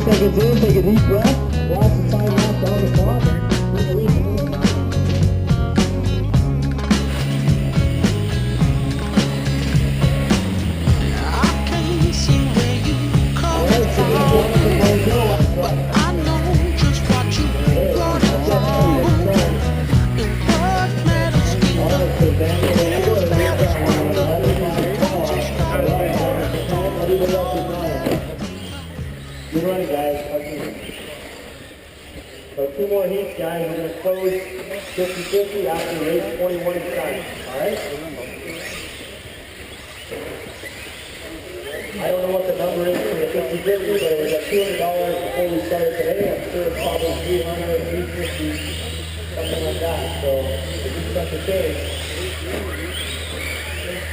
30 seconds in, take a deep breath, watch the time lap down the clock. I can't see where you come from, but I know just what you run from. And what matters is what matters You're running, guys. Okay. So 2 more heats, guys. We're going to close 50-50 after race 21 starts. All right? I don't know what the number is for the 50-50, but it was at $200 before we started today. I'm sure it's probably $300, $350, something like that. So it's just such a thing.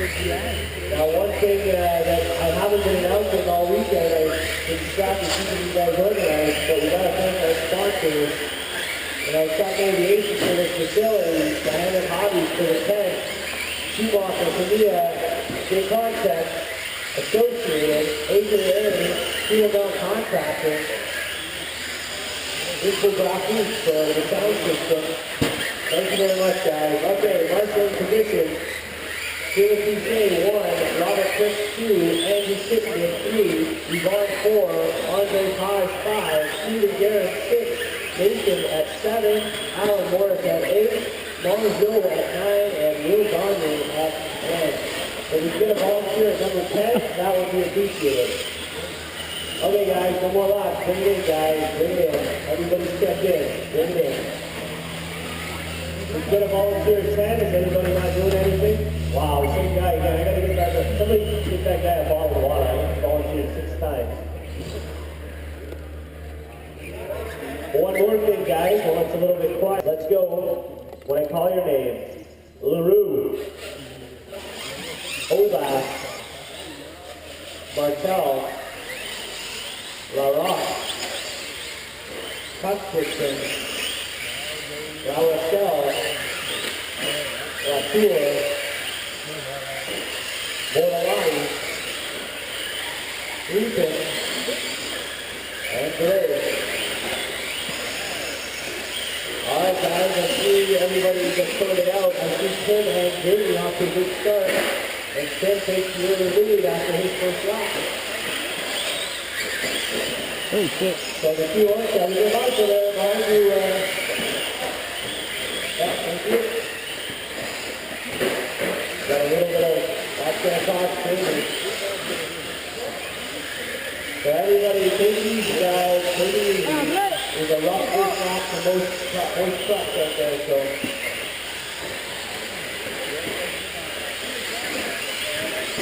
Now, one thing that I haven't been announcing all weekend, I've been distracted keeping you guys organized, but we got to thank our sponsors. And our top aviation for this facility, Diana Hobbies for the tent, Schumacher, Pavia, J Concept, Associated, Agent Aaron, Steel Bell Contractor, Infographics for the sound system. Thank you very much, guys. Okay, marching position. Timothy J. 1, Robert Chris 2, Andy Sickman 3, Yvonne 4, Andre Paz 5, Stephen Garrett 6, Nathan at 7, Alan Morris at 8, Marzo at 9, and Will Donley at 10. If you get a volunteer at number 10, that would be appreciated. Okay, guys, no more laps. Bring it in, guys. Bring it in. Everybody step in. Bring it in. Let's get a volunteer at 10. Is anybody not doing anything? Wow, same guy again. I gotta get back up. Somebody get that guy a bottle of water. I volunteered 6 times. One more thing, guys, while it's a little bit quiet. Let's go when I call your name. LaRue, Obas, Martel, La Roche, Cuthbertson, La Rochelle, La Tour, Bordelani, Ethan, and Gray. All right, guys, I see everybody gets sorted out. I see Tim and Jamie off to a good start. And Tim takes the early lead after his first lap. Oh, shit. So the 2 horse, have a good marker there behind you. Yeah, thank you. Got a little bit of that's going to cost too. So everybody, take it easy, guys. Take it easy. There's a rough first lap for most trucks out there, so.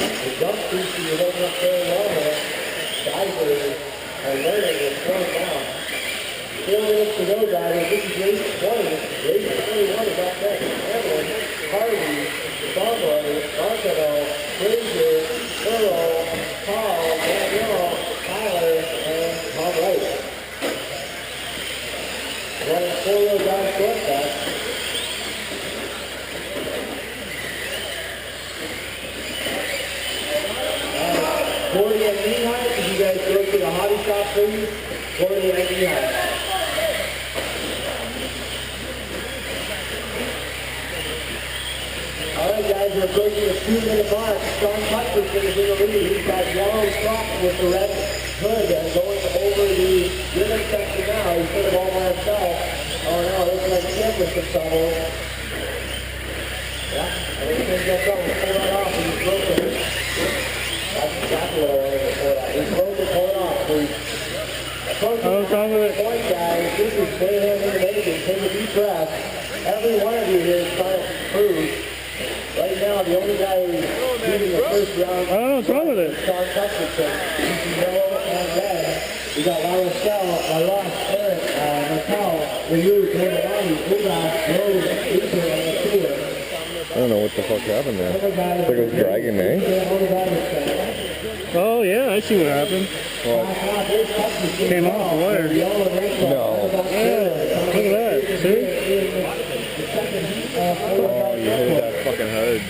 The jump boost is holding up very well there. Guys are learning and slowing down. 4 minutes to go, guys. This is race 20. Race 21 is up next. Hamlin, Harvey, Songwriter, Marcano, Frazier, Earl, Paul, Daniel, Tyler, and Tom Wright. Running 4-wheel drive shortcut. Gordy and Lehigh, could you guys go to the hobby shop, please? Gordy and Lehigh. Alright guys, we're approaching the 2-minute mark. Sean Cuthbertson is in the lead. He's got yellow socks with the red hood and going over the ribbon section now. He's sort of all by himself. Oh no, looks like Tim with some trouble. Yeah, everything gets up and pull it off and he's broken. That's exactly what I wanted to pull it off. He's broken, pull it off, please. Approaching the point, guys. This is Mayhem Innovation. Take a deep breath. Every one of you here is trying to improve. Right now, the only guy who's leading the first round I don't know what's wrong with it. is Sean Cuthbertson. He's yellow and red. We got La Rochelle, La Roche, Eric, Martel, Ryu, Bordelani, Obas, Rose, Ethan, and Latua. I don't know what the fuck happened there. It's like it was dragging me. Oh, yeah, I see what happened. Came off the wire. No. Yeah, look at that. See? Oh, you hit that fucking hood.